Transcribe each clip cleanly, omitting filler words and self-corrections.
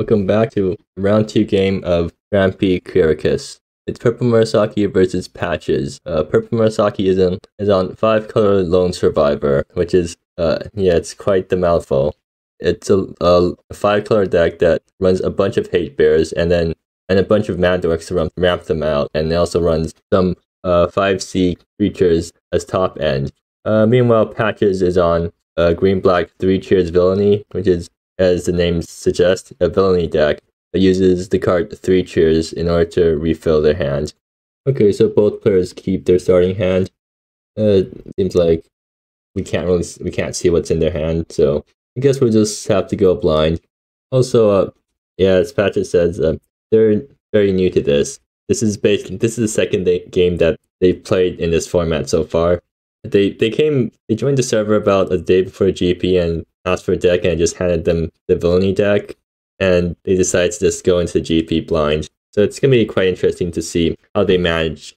Welcome back to round 2 game of Grand Prix Caracas. It's Purplemurasaki versus Patches. Purplemurasaki is on 5-color Lone Survivor, which is, it's quite the mouthful. It's a 5-color deck that runs a bunch of Hate Bears and a bunch of Mad Dorks to ramp them out, and it also runs some 5C creatures as top end. Meanwhile, Patches is on green-black 3 Cheers Villainy, which is, as the name suggests, a Villainy deck that uses the card 3 Cheers in order to refill their hand. Okay, so both players keep their starting hand. Seems like we can't see what's in their hand, so I guess we'll just have to go blind. Also, as Patrick says, they're very new to this. This is the second game that they've played in this format so far. They joined the server about a day before GP and asked for a deck, and I just handed them the Villainy deck, and they decided to just go into GP blind. So it's going to be quite interesting to see how they manage.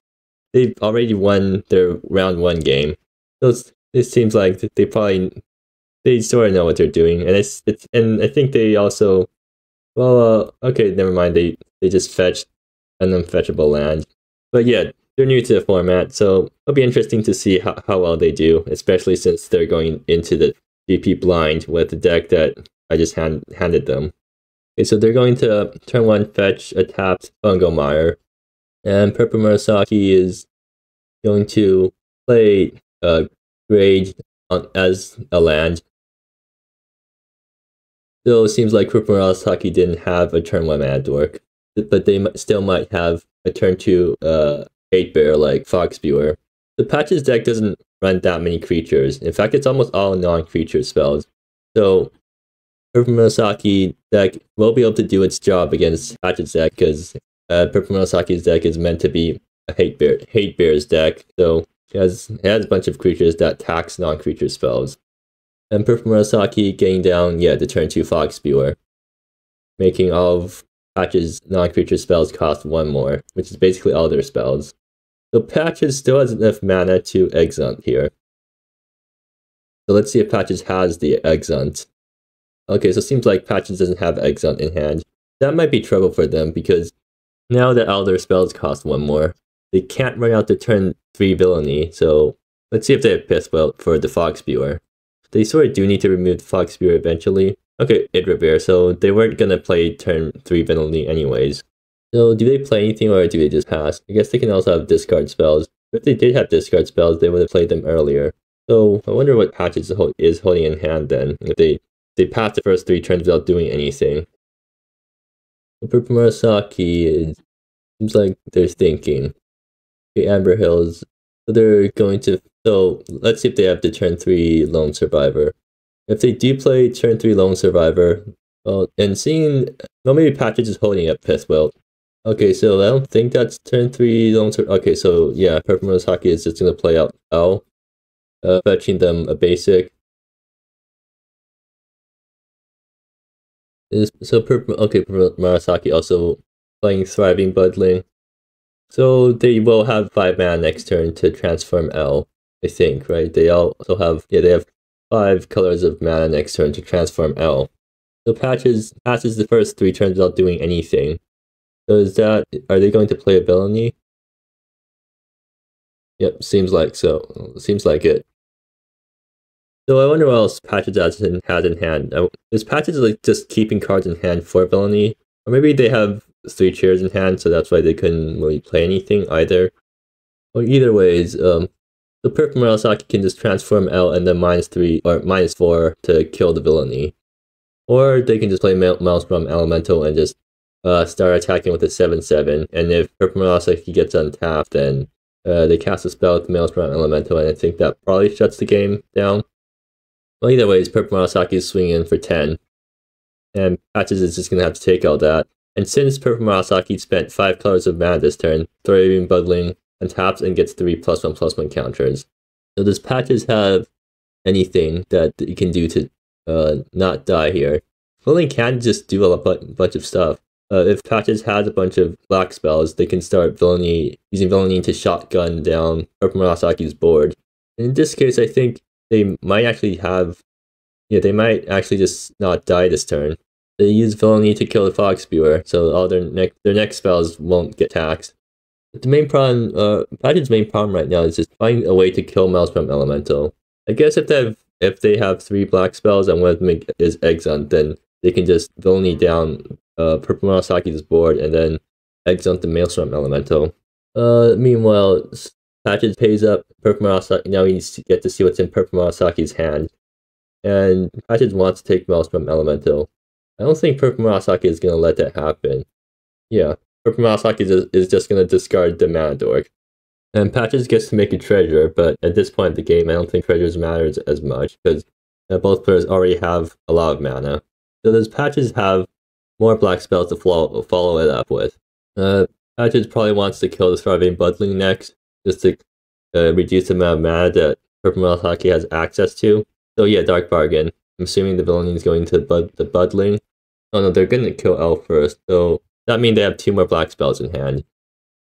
They've already won their round 1 game, so it seems like they sort of know what they're doing, and I think they also, okay, never mind, they just fetched an unfetchable land. But yeah, they're new to the format, so it'll be interesting to see how well they do, especially since they're going into the GP blind with the deck that I just handed them. Okay, so they're going to turn 1 fetch a tapped Fungo Mire, and Purplemurasaki is going to play Grade as a land. So it seems like Purplemurasaki didn't have a turn 1 Mad Dork, but they still might have a turn 2 Hate Bear like Foxviewer. The Patches deck doesn't run that many creatures. In fact, it's almost all non-creature spells. So Purplemurasaki deck will be able to do its job against Patches deck, because Purplemurasaki's deck is meant to be a Hate Bears deck. So it has a bunch of creatures that tax non-creature spells. And Purplemurasaki getting down, the turn 2 Foxviewer, making all of Patches non-creature spells cost 1 more, which is basically all their spells. So Patches still has enough mana to Exunt here. So let's see if Patches has the Exunt. Okay, so it seems like Patches doesn't have Exunt in hand. That might be trouble for them, because now that all their spells cost 1 more, they can't run out the turn 3 Villainy, so let's see if they have Pithwelt for the Foxviewer. They sort of do need to remove the Foxviewer eventually. Okay, it Revere, so they weren't gonna play turn 3 Villainy anyways. So do they play anything, or do they just pass? I guess they can also have discard spells. If they did have discard spells, they would have played them earlier. So I wonder what Patches is holding in hand then, if they pass the first 3 turns without doing anything. Purplemurasaki, seems like they're thinking. Okay, Amber Hills. So they're going to, so let's see if they have the turn 3 Lone Survivor. If they do play turn 3 Lone Survivor, maybe Patches is holding up Pithwelt. Okay, so I don't think that's turn 3 Lone Survivor. Okay, so yeah, Purplemurasaki is just going to play out L, fetching them a basic. Purplemurasaki also playing Thriving Budling. So they will have 5 mana next turn to transform L, I think, right? They also have, they have 5 colors of mana next turn to transform L. So Patches passes the first 3 turns without doing anything. So are they going to play a Villainy? Yep, seems like so. Seems like it. So I wonder what else Patches has in hand. Is Patches like just keeping cards in hand for Villainy? Or maybe they have 3 Cheers in hand, so that's why they couldn't really play anything either. Well, either ways, the Purplemurasaki can just transform L and then -3 or -4 to kill the Villainy. Or they can just play Maelstrom Elemental and just start attacking with a 7/7, and if Purplemurasaki gets untapped, then they cast a spell with Maelstrom Elemental, and I think that probably shuts the game down. Well, either way, Purplemurasaki is swinging in for 10, and Patches is just going to have to take all that. And since Purplemurasaki spent 5 colors of mana this turn, Thriving Budling untaps and gets 3 +1/+1 counters. So does Patches have anything that you can do to not die here? Budling can just do a bunch of stuff. If Patches has a bunch of black spells, they can start using Villainy to shotgun down Purplemurasaki's board. In this case, I think they might actually have, they might actually just not die this turn. They use Villainy to kill the Fog Spewer, so all their next spells won't get taxed. But the main problem, Patch's main problem right now is just finding a way to kill Maelstrom Elemental. I guess if they have 3 black spells and one of them is Exhunt, then they can just Villainy down Purplemurasaki's board and then Exhunt the Maelstrom Elemental. Meanwhile, Patches pays up Purplemurasaki. Now we get to see what's in Purplemurasaki's hand. And Patches wants to take Maelstrom Elemental. I don't think Purplemurasaki is going to let that happen. Yeah, Purplemurasaki is just going to discard the Mana Dork. And Patches gets to make a treasure, but at this point in the game, I don't think treasures matters as much, because both players already have a lot of mana. So does Patches have more black spells to follow it up with? Patches probably wants to kill the Thriving Budling next, just to reduce the amount of mana that Purplemurasaki has access to. So yeah, Dark Bargain. I'm assuming the Villainy is going to the Budling. Oh no, they're going to kill Elf first, so that means they have 2 more black spells in hand.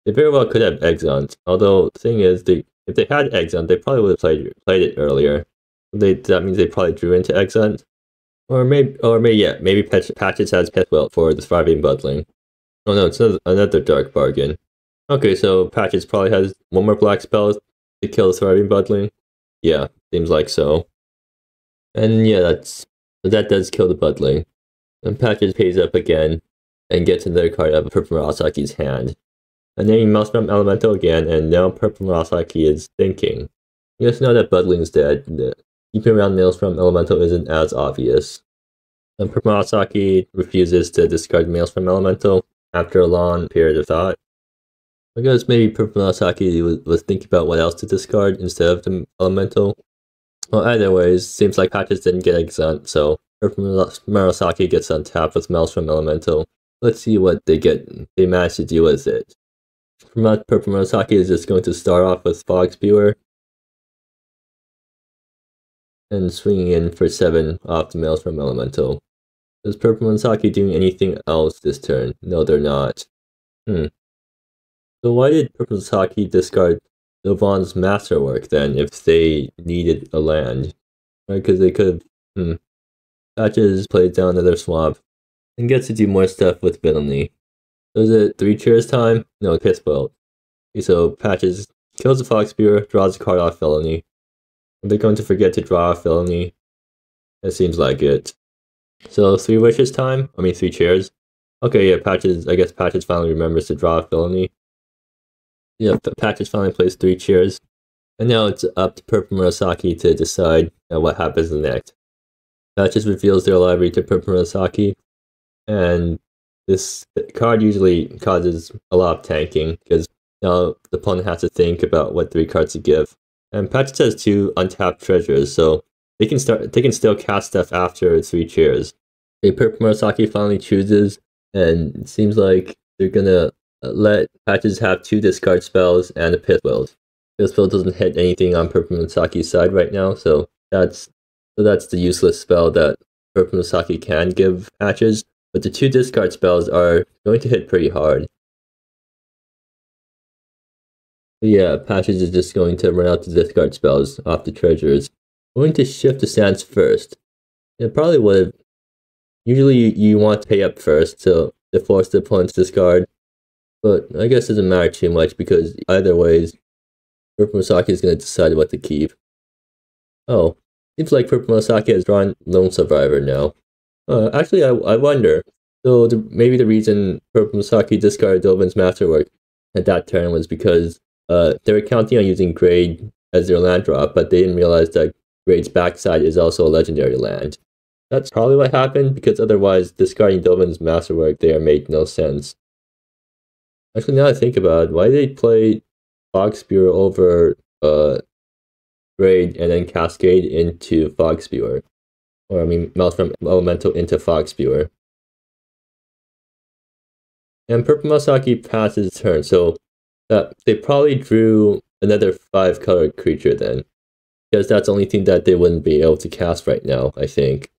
They very well could have Exhunt, although the thing is, if they had Exhunt, they probably would have played it earlier. That means they probably drew into Exhunt. Or maybe Patches has Pithwelt for the Thriving Budling. Oh no, it's another Dark Bargain. Okay, so Patches probably has 1 more black spell to kill the Thriving Budling. Yeah, seems like so. And yeah, that does kill the Budling. And Patches pays up again and gets another card out of Purplemurasaki's hand. And then he Maelstrom Elemental again, and now Purplemurasaki is thinking. You just know that Budling's dead. Keeping around Maelstrom Elemental isn't as obvious. And Purplemurasaki refuses to discard Maelstrom Elemental after a long period of thought. I guess maybe Purplemurasaki was thinking about what else to discard instead of the Elemental. Well, either ways, seems like Patches didn't get Exhunt, so Purplemurasaki gets untapped with Maelstrom Elemental. Let's see what they manage to do with it. Purplemurasaki is just going to start off with Fog Spewer and swinging in for 7 off the Maelstrom Elemental. Is Purplemurasaki doing anything else this turn? No, they're not. So why did Purplemurasaki discard Novan's Masterwork then if they needed a land? Right, because they could have... Patches plays down another swamp and gets to do more stuff with Villainy. So is it 3 cheers time? No, Pithwelt. Okay, so Patches kills the Fox Spear, draws a card off Villainy. Are they going to forget to draw off Villainy? It seems like it. So 3 wishes time? 3 cheers. Okay, yeah, I guess Patches finally remembers to draw off Villainy. Yeah, Patches finally plays 3 cheers. And now it's up to Purplemurasaki to decide what happens next. Patches reveals their library to Purplemurasaki, and this card usually causes a lot of tanking, because now the opponent has to think about what 3 cards to give. And Patches has 2 untapped treasures, so they can still cast stuff after 3 cheers. Purplemurasaki finally chooses, and it seems like they're gonna let Patches have 2 discard spells and a Pithwelt. Pithwelt doesn't hit anything on Purplemurasaki's side right now, so that's the useless spell that Purplemurasaki can give Patches, but the 2 discard spells are going to hit pretty hard. But yeah, Patches is just going to run out the discard spells off the treasures. I'm going to shift the sands first. It probably would have... Usually you want to pay up first to force the opponent's discard, but I guess it doesn't matter too much because either ways, Purplemurasaki is going to decide what to keep. Oh, seems like Purplemurasaki has drawn Lone Survivor now. Actually, I wonder. So maybe the reason Purplemurasaki discarded Dolvin's Masterwork at that turn was because they were counting on using Grade as their land drop, but they didn't realize that Grade's backside is also a legendary land. That's probably what happened, because otherwise discarding Dolvin's Masterwork there made no sense. Actually, now I think about it, why did they play Fog Spewer over Grade and then Cascade into Fog Spewer? Or Maelstrom Elemental into Fog Spewer. And Purplemurasaki passes turn, so they probably drew another 5-colored creature then. Because that's the only thing that they wouldn't be able to cast right now, I think.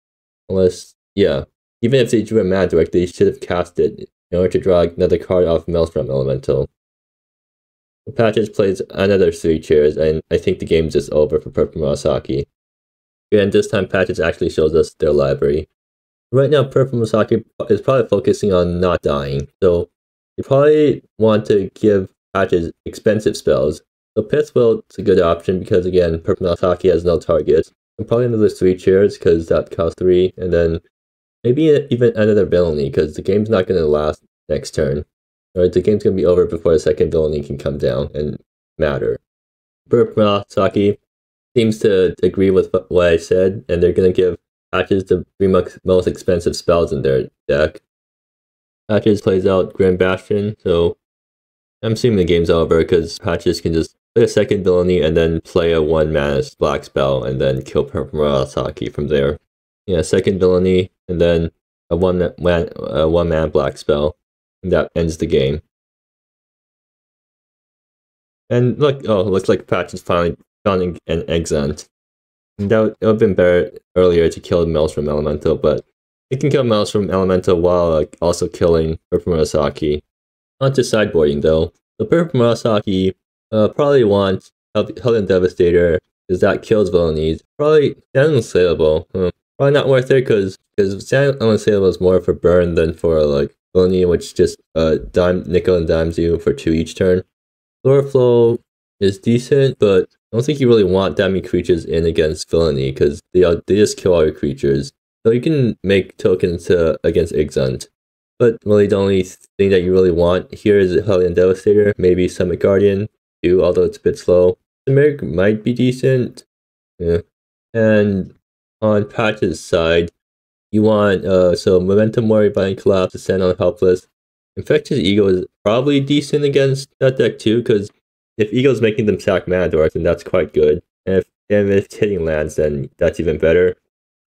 Unless, yeah. Even if they drew a Mana Dork, they should have cast it in order to draw another card off Maelstrom Elemental. Patches plays another 3 cheers, and I think the game's just over for Purplemurasaki. And this time Patches actually shows us their library. Right now, Purplemurasaki is probably focusing on not dying, so you probably want to give patches expensive spells. So Pithwilt's a good option because again, Purplemurasaki has no targets. And probably another 3 chairs because that costs 3, and then maybe even another Villainy because the game's not going to last next turn. Alright, the game's going to be over before the second Villainy can come down and matter. Purplemurasaki seems to agree with what I said, and they're going to give Patches the 3 most expensive spells in their deck. Patches plays out Grand Bastion, so I'm assuming the game's over because Patches can just play a second Villainy and then play a 1 mana black spell and then kill Purplemurasaki from there. Yeah, second Villainy and then a 1 mana black spell, and that ends the game. And look, oh, looks like Patches finally found an Exant. That would have been better earlier to kill Maelstrom Elemental, but it can kill Maelstrom Elemental while also killing Purplemurasaki. On to sideboarding though. The Purplemurasaki probably wants Hellion Devastator because that kills Villainies. Probably Stand Unslayable. Probably not worth it because Stand Unslayable is more for burn than for like Villainy, which just nickel and dimes you for 2 each turn. Lore Flow is decent, but I don't think you really want that many creatures in against Villainy because they just kill all your creatures. So you can make tokens against Exant. But really the only thing that you really want here is Hellion Devastator, maybe Summit Guardian too, although it's a bit slow. Samaric might be decent. Yeah. And on Patch's side, you want so Momentum Mori, Violent Collapse, Descend on Helpless. Infectious Ego is probably decent against that deck too, because if Ego's making them sack mana dorks, then that's quite good. And if it's hitting lands, then that's even better.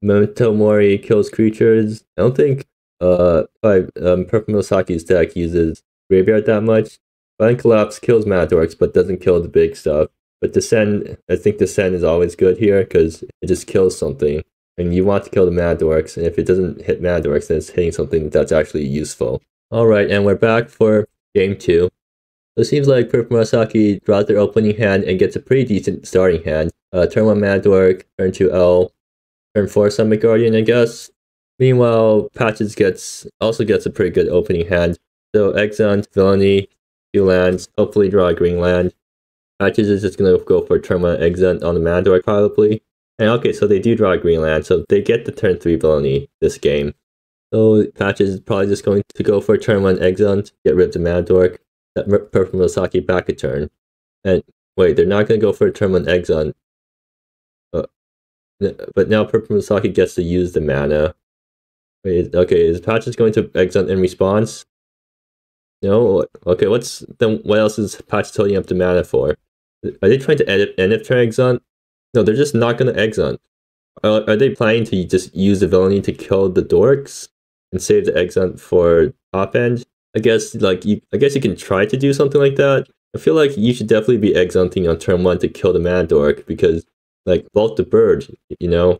Memento Mori kills creatures. I don't think Purplemurasaki's deck uses Graveyard that much. Violent Collapse kills mana dorks, but doesn't kill the big stuff. But Descend, I think Descend is always good here, because it just kills something. And you want to kill the mana dorks, and if it doesn't hit mana dorks, then it's hitting something that's actually useful. Alright, and we're back for game 2. So it seems like Purplemurasaki draws their opening hand and gets a pretty decent starting hand. Turn 1 Mana Dork, turn 2 L, turn 4 Summit Guardian, I guess. Meanwhile, Patches also gets a pretty good opening hand. So Exant, Villainy, 2 lands, hopefully draw a green land. Patches is just going to go for turn 1 Exant on the Mana Dork probably. And okay, so they do draw a green land, so they get the turn 3 Villainy this game. So Patches is probably just going to go for turn 1 Exant, get rid of the Mana Dork. That Purplemurasaki back a turn. And wait, they're not going to go for a turn 1 Exant. But now Purplemurasaki gets to use the mana. Wait, okay, is Patches going to Exant in response? No? Okay, what else is Patches holding up the mana for? Are they trying to end if turn Exant? No, they're just not going to Exant. Are they planning to just use the Villainy to kill the dorks and save the Exant for top end? I guess you can try to do something like that. I feel like you should definitely be Exanting on turn 1 to kill the Mana Dork because Vault the Bird, you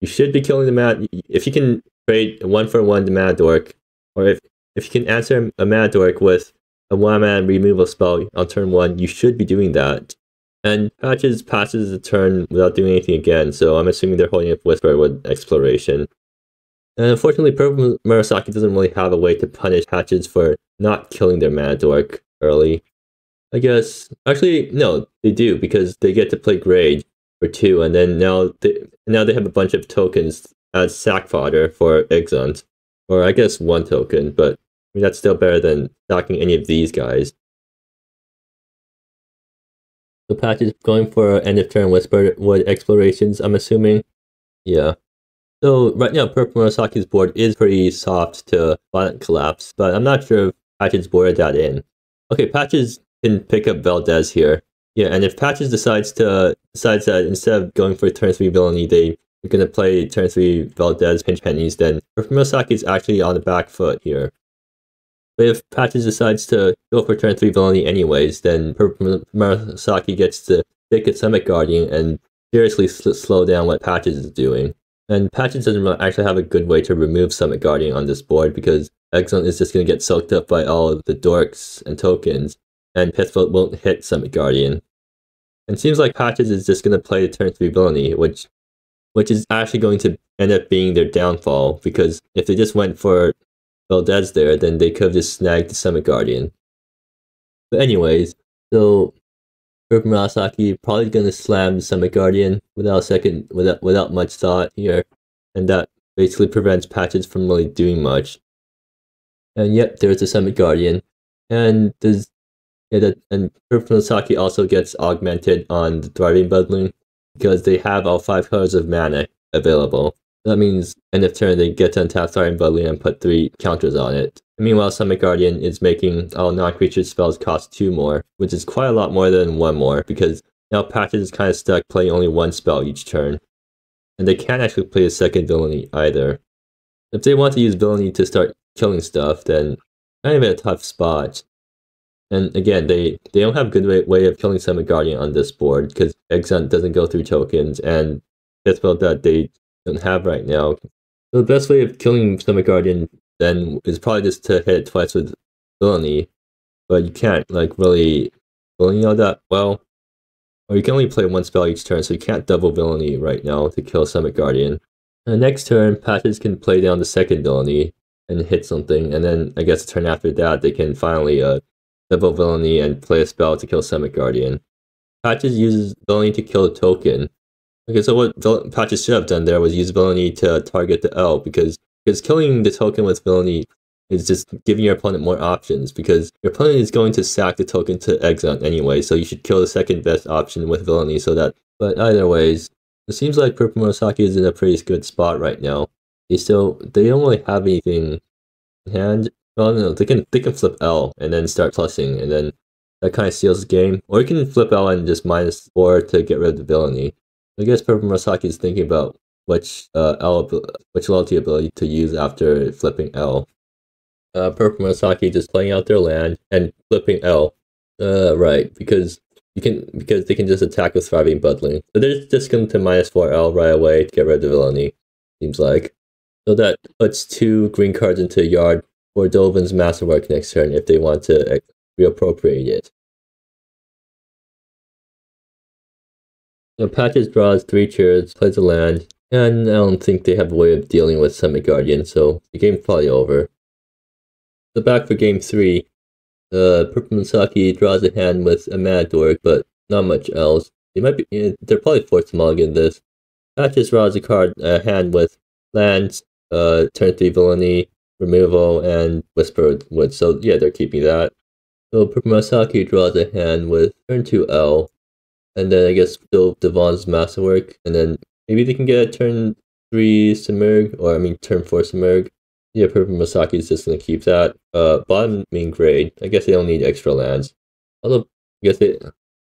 should be killing the Mana. If you can trade 1-for-1 the Mana Dork, or if you can answer a Mana Dork with a 1-mana removal spell on turn 1, you should be doing that. And Patches passes the turn without doing anything again, so I'm assuming they're holding up Whisper with Exploration. And unfortunately, Purplemurasaki doesn't really have a way to punish Patches for not killing their Mana Dork early. I guess, actually, no, they do, because they get to play Grade for 2, and then now they have a bunch of tokens as sack fodder for Exant. Or I guess 1 token, but I mean, that's still better than sacking any of these guys. So Patches going for end of turn Whisper with Explorations, I'm assuming. Yeah. So right now, Purplemurasaki's board is pretty soft to Violent Collapse, but I'm not sure if Patches boarded that in. Okay, Patches can pick up Valdez here. Yeah, and if Patches decides that instead of going for turn 3 Villainy, they're going to play turn 3 Valdez pinch pennies, then Purplemurasaki is actually on the back foot here. But if Patches decides to go for turn 3 Villainy anyways, then Purplemurasaki gets to take a Summit Guardian and seriously slow down what Patches is doing. And Patches doesn't actually have a good way to remove Summit Guardian on this board because Exant is just going to get soaked up by all of the dorks and tokens, and Pithfoot won't hit Summit Guardian. And it seems like Patches is just going to play the turn 3 Villainy, which which is actually going to end up being their downfall, because if they just went for Valdez there, then they could have just snagged the Summit Guardian. But anyways, so Purplemurasaki probably gonna slam the Summit Guardian without much thought here, and that basically prevents Patches from really doing much. And yep, there's the Summit Guardian, and Purplemurasaki also gets augmented on the Thriving Budling because they have all 5 colors of mana available. That means end of turn they get to untap Thriving Budling and put 3 counters on it. And meanwhile, Summit Guardian is making all non-creature spells cost 2 more, which is quite a lot more than 1 more, because now Patches is kind of stuck playing only 1 spell each turn. And they can't actually play a second Villainy either. If they want to use Villainy to start killing stuff, then kind of in a tough spot. And again, they don't have a good way of killing Summit Guardian on this board, because Exhunt doesn't go through tokens, and that's spell that they don't have right now. So the best way of killing Summit Guardian then is probably just to hit it twice with Villainy, but you can't like really Villainy all that well. Or you can only play 1 spell each turn, so you can't double Villainy right now to kill Summit Guardian. And next turn, Patches can play down the second Villainy and hit something, and then I guess the turn after that they can finally double Villainy and play a spell to kill Summit Guardian. Patches uses Villainy to kill a token. Okay, so what Patches should have done there was use Villainy to target the L, because killing the token with Villainy is just giving your opponent more options, because your opponent is going to sack the token to Exhunt anyway, so you should kill the second best option with Villainy so that... But either ways, it seems like Purplemurasaki is in a pretty good spot right now. They don't really have anything in hand. Well, no, they can flip L and then start plussing, and then that kind of seals the game. Or you can flip L and just -4 to get rid of the Villainy. I guess Purplemurasaki is thinking about which loyalty ability to use after flipping L. Purplemurasaki just playing out their land and flipping L. Right, because they can just attack with Thriving Budling. So they're just going to -4 L right away to get rid of the Villainy, seems like. So that puts 2 green cards into yard for Dolvin's Masterwork next turn if they want to reappropriate it. So Patches draws 3 cards, plays a land, and I don't think they have a way of dealing with Summit Guardian, so the game's probably over. So back for game 3, Purplemurasaki draws a hand with a Mad Dork, but not much else. They're probably forced to mulligan this. Patches draws a hand with lands, turn 3 Villainy, removal, and Whispered Wood, so yeah, they're keeping that. So Purplemurasaki draws a hand with turn 2 L, and then I guess still Devon's Masterwork, and then maybe they can get a turn 3 Submerge, or turn 4 Submerge. Yeah, Purplemurasaki is just gonna keep that. Bottom main grade. I guess they don't need extra lands. Although I guess they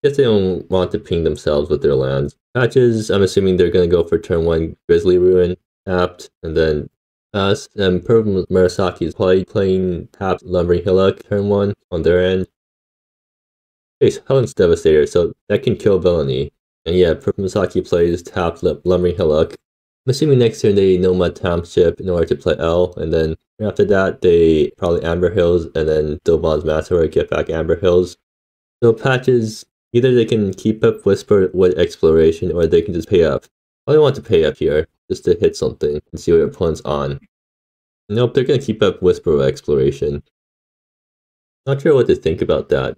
don't want to ping themselves with their lands. Patches, I'm assuming they're gonna go for turn 1 Grizzly Ruin, tapped, and then pass. And Purplemurasaki is probably playing tapped Lumbering Hillock turn 1 on their end. Okay, so Helen's Devastator, so that can kill Villainy. And yeah, Purplemurasaki plays tapped Lumbering Hillock. I'm assuming next turn they Nomad Township in order to play L, and then after that they probably Amber Hills, and then Dobon's Masterwork get back Amber Hills. So Patches, either they can keep up Whisper with Exploration, or they can just pay up. I want to pay up here, just to hit something and see what their opponent's on. Nope, they're gonna keep up Whisper with Exploration. Not sure what to think about that.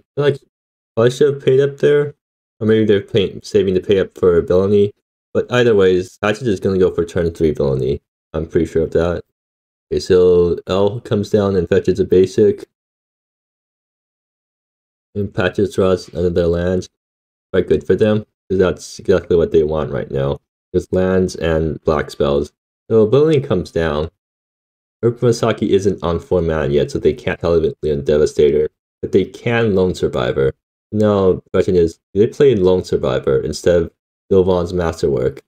I should have paid up there, or maybe they're saving to pay up for Villainy. But either ways, Patches is going to go for turn 3 Villainy. I'm pretty sure of that. Okay, so L comes down and fetches a basic. And Patches draws another land. Quite good for them, because that's exactly what they want right now. There's lands and black spells. So Villainy comes down. Purplemurasaki isn't on 4 mana yet, so they can't Television Devastator. But they can Lone Survivor. Now, the question is, do they play Lone Survivor instead of Sylvan's Masterwork?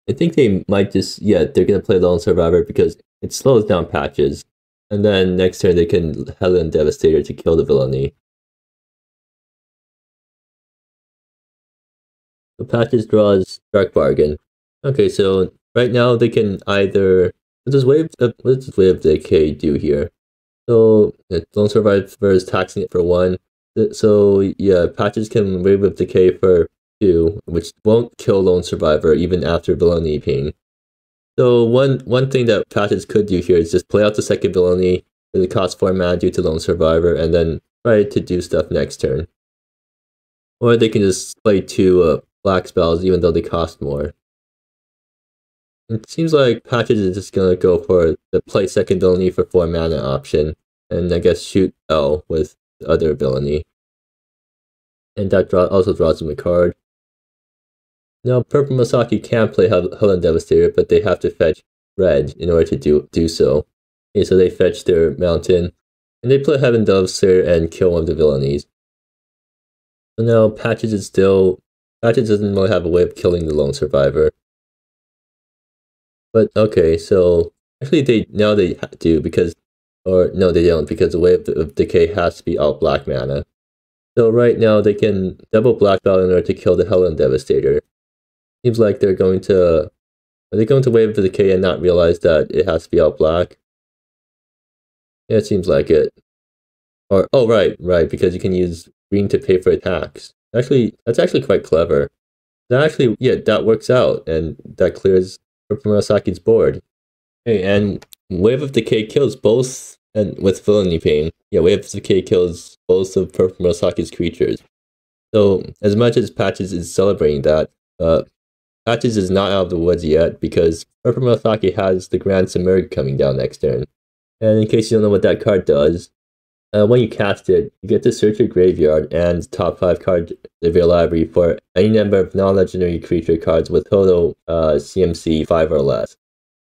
I think they might just, they're going to play Lone Survivor because it slows down Patches. And then next turn they can Helen Devastator to kill the Villainy. So Patches draws Dark Bargain. Okay, so right now they can either... what does Wave of Decay do here? So Lone Survivor is taxing it for 1. So yeah, Patches can Wave of Decay for 2, which won't kill Lone Survivor even after Villainy ping. So one thing that patches could do here is just play out the second Villainy with it costs 4 mana due to Lone Survivor, and then try to do stuff next turn. Or they can just play 2 black spells even though they cost more. It seems like patches is just gonna go for the play second Villainy for 4 mana option, and I guess shoot L with the other Villainy. And that also draws him a card. Now, Purplemurasaki can play Helen Devastator, but they have to fetch red in order to do so. Okay, so they fetch their mountain, and they play Heaven Devastator and kill one of the Villainies. So now Patches doesn't really have a way of killing the Lone Survivor. But okay, so actually they do because, or no, they don't, because the Wave of Decay has to be all black mana. So right now they can double black spell in order to kill the Helen Devastator. Seems like are they going to Wave of Decay and not realize that it has to be all black? Yeah, it seems like it. Or, oh, right, because you can use green to pay for attacks. Actually, that's actually quite clever. That works out, and that clears Purplemurasaki's board. Okay, and Wave of Decay kills both, and with Villainy Pain. Yeah, Wave of Decay kills both of Purplemurasaki's creatures. So, as much as Patches is celebrating that, Patches is not out of the woods yet, because Purplemurasaki has the Grand Submerge coming down next turn. And in case you don't know what that card does, when you cast it, you get to search your graveyard and top 5 cards of your library for any number of non-legendary creature cards with total CMC 5 or less.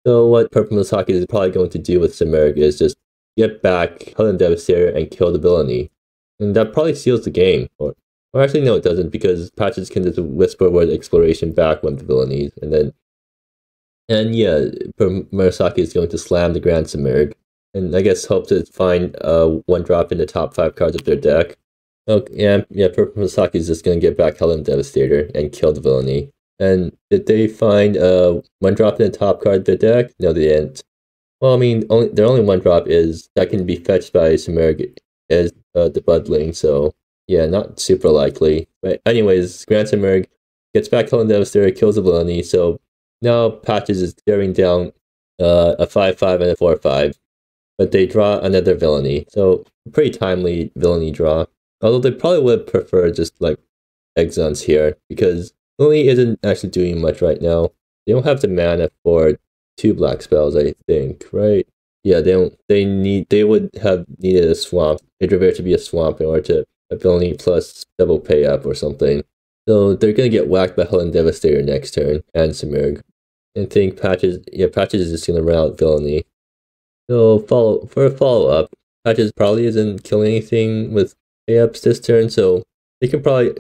So what Purplemurasaki is probably going to do with Submerge is just get back Helen Devastator and kill the Villainy. And that probably seals the game. Or actually, no, it doesn't, because Patches can just whisper word Exploration back one of the Villainies, and yeah, Purplemurasaki is going to slam the Grand Submerge. And I guess hope to find 1-drop in the top 5 cards of their deck. Okay, yeah, Purplemurasaki is just going to get back Helen Devastator and kill the Villainy. And did they find 1-drop in the top card of their deck? No, they didn't. Well, I mean, their only 1-drop is that can be fetched by Submerge as the Budling, so yeah, not super likely. But anyways, Grand Submerge gets back Helen Devastator, kills the Villainy, so now Patches is staring down a 5/5 and a 4/5. But they draw another Villainy, so pretty timely Villainy draw. Although they probably would prefer just like Exons here, because Villainy isn't actually doing much right now. They don't have the mana for 2 black spells, I think, right? Yeah, they don't. They would have needed a swamp. They'd revere to be a swamp in order to a Villainy plus double pay up or something. So they're gonna get whacked by Helen Devastator next turn and Submerge. And think Patches is just gonna run out Villainy. So for a follow-up, Patches probably isn't killing anything with pay-ups this turn, so they can probably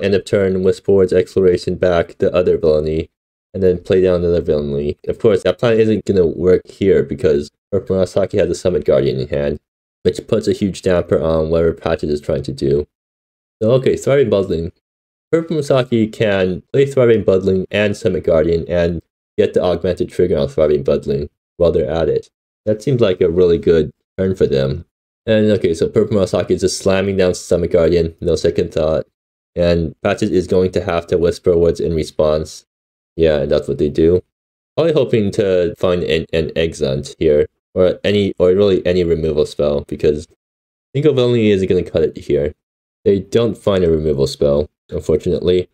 end up turn with Sports Exploration back the other Villainy, and then play down another Villainy. Of course, that plan isn't gonna work here because Purplemurasaki has a Summit Guardian in hand, which puts a huge damper on whatever Patches is trying to do. So okay, Thriving Budling. Purplemurasaki can play Thriving Budling and Summit Guardian and get the augmented trigger on Thriving Budling while they're at it. That seems like a really good turn for them. And okay, so Purplemurasaki is just slamming down Summit Guardian, no second thought. And Patches is going to have to whisper words in response. Yeah, and that's what they do. Probably hoping to find an Exunt here, or really any removal spell, because Think of Villainy isn't going to cut it here. They don't find a removal spell, unfortunately.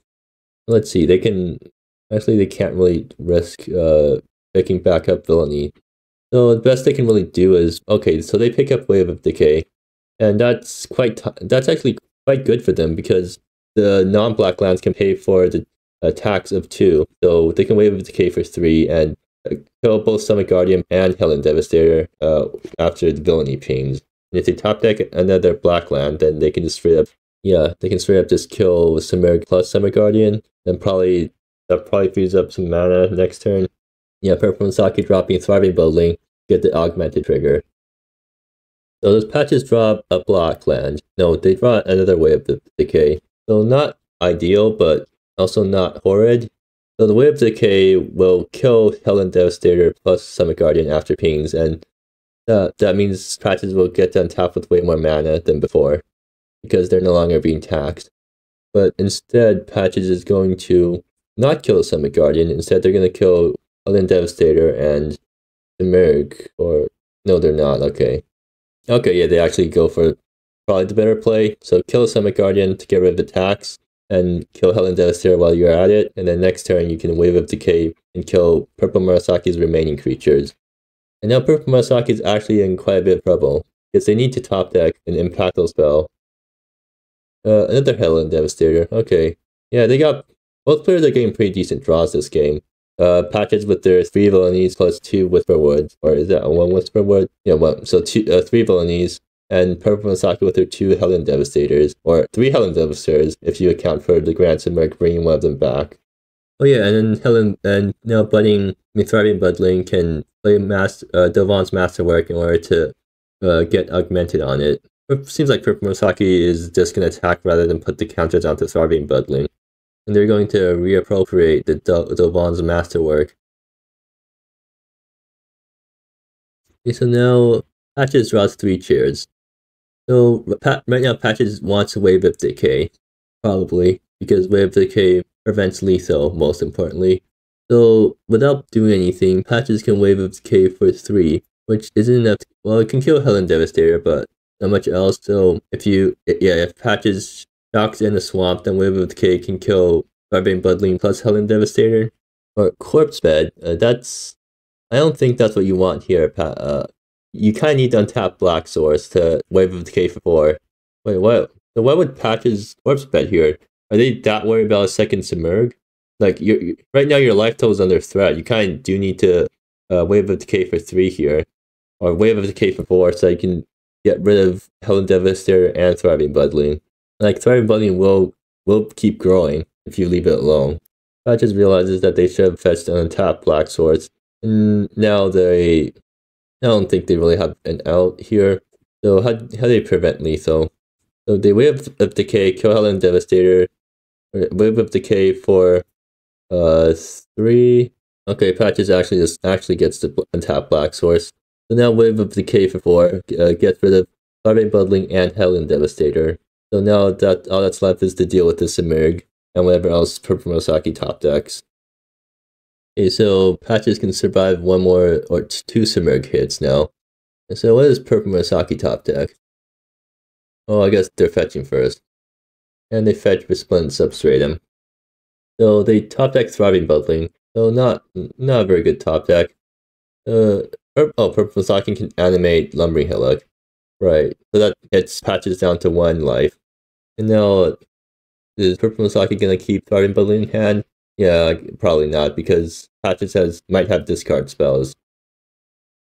Let's see, they can't really risk picking back up Villainy. So the best they can really do is, okay, so they pick up Wave of Decay, and that's actually quite good for them because the non-black lands can pay for the attacks of 2, so they can Wave of Decay for 3 and kill both Summit Guardian and Helen Devastator after the Villainy pings. And if they top deck another black land, then they can just straight up just kill with Submerge plus Summit Guardian, then that probably frees up some mana next turn. Yeah, Purplemurasaki dropping Thriving Budling, get the augmented trigger. So those patches drop a black land. No, they draw another Wave of Decay. So not ideal, but also not horrid. So the Wave of Decay will kill Helen Devastator plus Summit Guardian after pings, and that means patches will get to untap with way more mana than before, because they're no longer being taxed. but instead Patches is going to not kill the Summit Guardian. Instead, they're going to kill Helen Devastator and the Merg. Or no, they're not. Okay, yeah, they actually go for probably the better play. So kill the Summit Guardian to get rid of attacks, and kill Helen Devastator while you're at it. And then next turn you can Wave of Decay and kill Purplemurasaki's remaining creatures. And now Purplemurasaki is actually in quite a bit of trouble, because they need to top deck an Impactful spell. Another Helen Devastator. Okay. Yeah, both players are getting pretty decent draws this game. Patches with their 3 Villainies plus 2 Whisper Words. Or is that 1 Whisper Word? Yeah, 1. So 3 Villainies. And Purplemurasaki with their 2 Helen Devastators. Or 3 Helen Devastators if you account for the Grand Submerge bringing one of them back. Oh yeah, and then now Thriving Budling can play Delvon's Masterwork in order to get augmented on it. It seems like Purplemurasaki is just going to attack rather than put the counters onto Thriving Budling. And they're going to reappropriate the Delvon's Masterwork. Okay, so now Patches draws 3 chairs. So right now Patches wants a Wave of Decay, probably, because Wave of Decay prevents lethal, most importantly. So without doing anything, Patches can Wave of Decay for 3, which isn't enough. Well, it can kill Helen Devastator, but not much else. So if Patches shocks in a swamp, then Wave of Decay can kill Thriving Budling plus Helen Devastator. Or Corpse Bed. I don't think that's what you want here, you kind of need to untap Black Source to Wave of Decay for 4. Wait, what? So why would Patches Corpse Bed here? Are they that worried about a second Submerge? Like, right now your life total is under threat. You kind of do need to Wave of Decay for 3 here. Or Wave of Decay for 4 so you can get rid of Helen Devastator and Thriving Budling. Like, Thriving Budling will keep growing if you leave it alone. Patches realizes that they should have fetched an untapped Black Swords. And now I don't think they really have an out here. So how do they prevent lethal? So they Wave of Decay, kill Helen Devastator. Wave of Decay for 3. Okay, Patches actually gets the untap Black Source. So now Wave of Decay for 4 gets rid of Thriving Budling and Helen Devastator. So now that all that's left is to deal with the Submerge and whatever else Purplemurasaki top decks. Okay, so Patches can survive 1 more or 2 Submerge hits now. And so what is Purplemurasaki top deck? Oh, I guess they're fetching first. And they fetch Resplendent Substratum. So they top deck Thriving Budling. So not a very good top deck. Purplemurasaki can animate Lumbering Hillock. Right. So that gets Patches down to 1 life. And now, is Purplemurasaki gonna keep Thriving Budling in hand? Yeah, probably not, because Patches might have discard spells.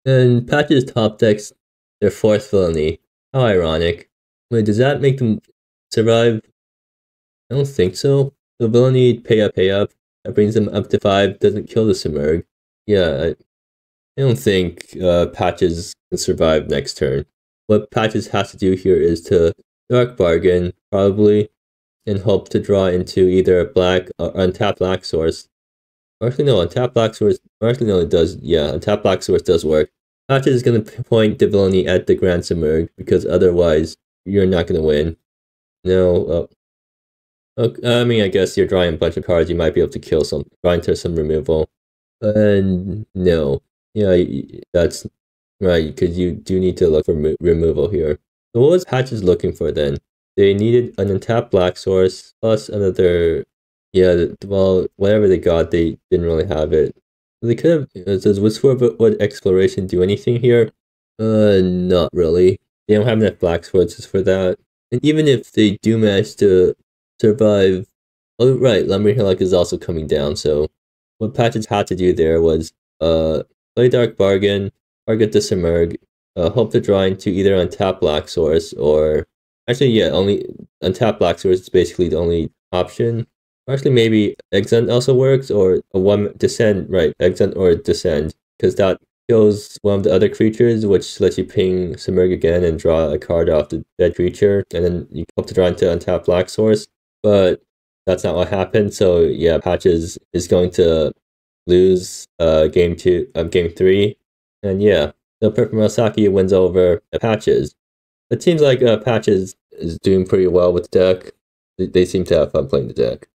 And Patches top decks their 4th Villainy. How ironic. Wait, does that make them survive? I don't think so. So Villainy, pay up. That brings them up to 5, doesn't kill the Submerge. Yeah, I don't think Patches can survive next turn. What Patches has to do here is to Dark Bargain, probably, and hope to draw into either a black or untap Black Source. Actually, no, untap Black Source. Actually, no, it does. Yeah, untap Black Source does work. Patches is going to point the Villainy at the Grand Submerge, because otherwise you're not going to win. No, I mean, I guess you're drawing a bunch of cards. You might be able to kill draw into some removal. And no, yeah, that's right, because you do need to look for removal here. So what was Patches looking for then? They needed an untapped Black Source plus another. Yeah, well, whatever they got, they didn't really have it. They could have. Does Whisperwood Exploration do anything here? Not really. They don't have enough Black Swords for that. And even if they do manage to survive, oh right, Lumbering Hillock is also coming down. So what Patches had to do there was play Dark Bargain, target the Submerge, hope to draw into either untap Black Source or actually yeah, only untap Black Source is basically the only option. Actually, maybe Exent also works, or a 1 Descend, right? Exent or Descend, because that kills one of the other creatures, which lets you ping Submerge again and draw a card off the dead creature, and then you hope to draw into untap Black Source. But that's not what happened. So yeah, Patches is going to lose game 3, and yeah, so Purplemurasaki wins over Patches. It seems like Patches is doing pretty well with the deck. They seem to have fun playing the deck.